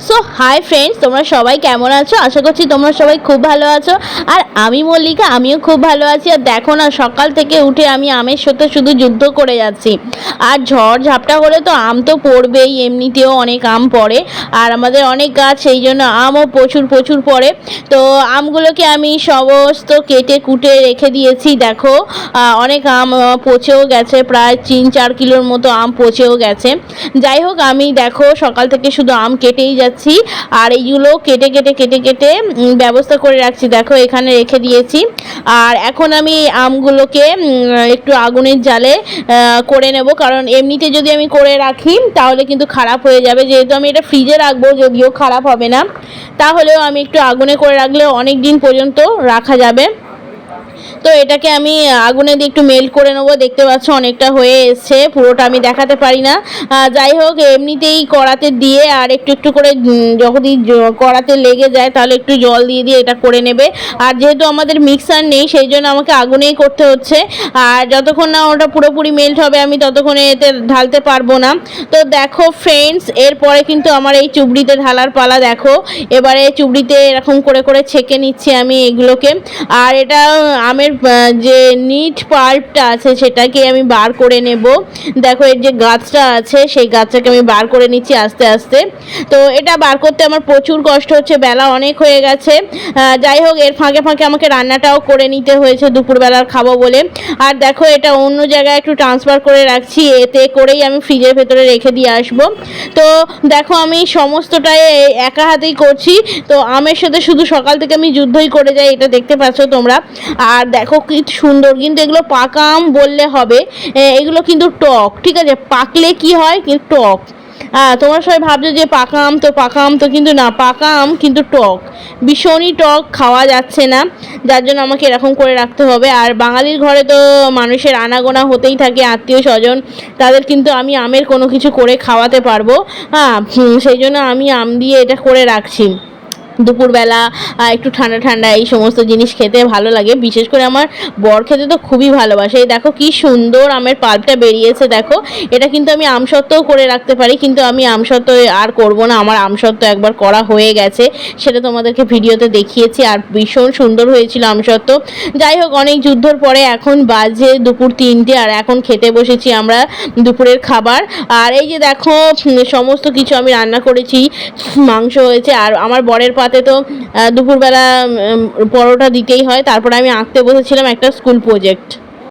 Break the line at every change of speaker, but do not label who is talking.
So hi friends, তোমরা সবাই কেমন আছো? আশা করছি তোমরা সবাই খুব ভালো আছো। আর আমি মল্লিকা, আমিও খুব ভালো আছি। আর দেখো না, সকাল থেকে উঠে আমি আমের সাথে শুধু যুদ্ধ করে যাচ্ছি। আর ঝড় ঝাপটা হলে তো আম তো পড়বেই, এমনিতেও অনেক আম পড়ে। আর আমাদের অনেক গাছ, সেই জন্য আমও প্রচুর প্রচুর পড়ে। তো আমগুলোকে আমি সমস্ত কেটে কুটে রেখে দিয়েছি। দেখো অনেক আম পচেও গেছে, প্রায় 3-4 কিলোর মতো আম পচেও গেছে। যাই হোক, আমি দেখো সকাল থেকে শুধু আম কেটেই যাচ্ছি। আর এইগুলো কেটে কেটে কেটে কেটে ব্যবস্থা করে রাখছি। দেখো এখানে রেখে দিয়েছি। আর এখন আমি আমগুলোকে একটু আগুনের জালে করে নেব, কারণ এমনিতে যদি আমি করে রাখি তাহলে কিন্তু খারাপ হয়ে যাবে। যেহেতু আমি এটা ফ্রিজে রাখবো, যদিও খারাপ হবে না, তাহলেও আমি একটু আগুনে করে রাখলে অনেক দিন পর্যন্ত রাখা যাবে। তো এটাকে আমি আগুনে দিয়ে একটু মেল্ট করে নেবো। দেখতে পাচ্ছ অনেকটা হয়ে এসছে, পুরোটা আমি দেখাতে পারি না। যাই হোক, এমনিতেই কড়াতে দিয়ে আর একটু একটু করে যখনই কড়াতে লেগে যায় তাহলে একটু জল দিয়ে দিয়ে এটা করে নেবে। আর যেহেতু আমাদের মিক্সার নেই, সেই জন্য আমাকে আগুনেই করতে হচ্ছে। আর যতক্ষণ না ওটা পুরোপুরি মেল্ট হবে আমি ততক্ষণে এতে ঢালতে পারবো না। তো দেখো ফ্রেন্ডস, এরপরে কিন্তু আমার এই চুবড়িতে ঢালার পালা। দেখো এবারে চুবড়িতে এরকম করে করে ছেঁকে নিচ্ছি আমি এগুলোকে। আর এটা আমের যে নিট পাল্পটা আছে সেটাকে আমি বার করে নেব। দেখো এর যে গাছটা আছে সেই গাছটাকে আমি বার করে নিচ্ছি আস্তে আস্তে। তো এটা বার করতে আমার প্রচুর কষ্ট হচ্ছে, বেলা অনেক হয়ে গেছে। যাই হোক, এর ফাঁকে ফাঁকে আমাকে রান্নাটাও করে নিতে হয়েছে দুপুরবেলার খাবো বলে। আর দেখো এটা অন্য জায়গায় একটু ট্রান্সফার করে রাখছি, এতে করেই আমি ফ্রিজের ভেতরে রেখে দিয়ে আসবো। তো দেখো আমি সমস্তটাই একা হাতেই করছি। তো আমের সাথে শুধু সকাল থেকে আমি যুদ্ধই করে যাই, এটা দেখতে পাচ্ছ তোমরা। আর দেখো কি সুন্দর, কিন্তু এগুলো পাকা আম বললে হবে, এগুলো কিন্তু টক। ঠিক আছে, পাকলে কি হয়, কিন্তু টক। তোমরা সবাই ভাবছো যে পাকা আম তো পাকা আম তো, কিন্তু না, পাকা আম কিন্তু টক, ভীষণই টক, খাওয়া যাচ্ছে না। যার জন্য আমাকে এরকম করে রাখতে হবে। আর বাঙালির ঘরে তো মানুষের আনাগোনা হতেই থাকে, আত্মীয় স্বজন, তাদের কিন্তু আমি আমের কোনো কিছু করে খাওয়াতে পারবো। সেই জন্য আমি আম দিয়ে এটা করে রাখছি। দুপুরবেলা একটু ঠান্ডা ঠান্ডা এই সমস্ত জিনিস খেতে ভালো লাগে, বিশেষ করে আমার বর খেতে তো খুবই ভালোবাসে। এই দেখো কি সুন্দর আমের পাল্পটা বেরিয়েছে। দেখো এটা কিন্তু আমি আমসত্ত্বও করে রাখতে পারি, কিন্তু আমি আমসত্ত্ব আর করব না। আমার আমসত্ত্ব একবার করা হয়ে গেছে, সেটা তোমাদেরকে ভিডিওতে দেখিয়েছি, আর ভীষণ সুন্দর হয়েছিল আমসত্ত্ব। যাই হোক, অনেক যুদ্ধর পরে এখন বাজে দুপুর 3টে, আর এখন খেতে বসেছি আমরা দুপুরের খাবার। আর এই যে দেখো সমস্ত কিছু আমি রান্না করেছি, মাংস হয়েছে। আর আমার বরের পাতে তো দুপুরবেলা পরোটা দিতেই হয়। তারপরে আমি আঁকতে বসেছিলাম একটা স্কুল প্রজেক্ট।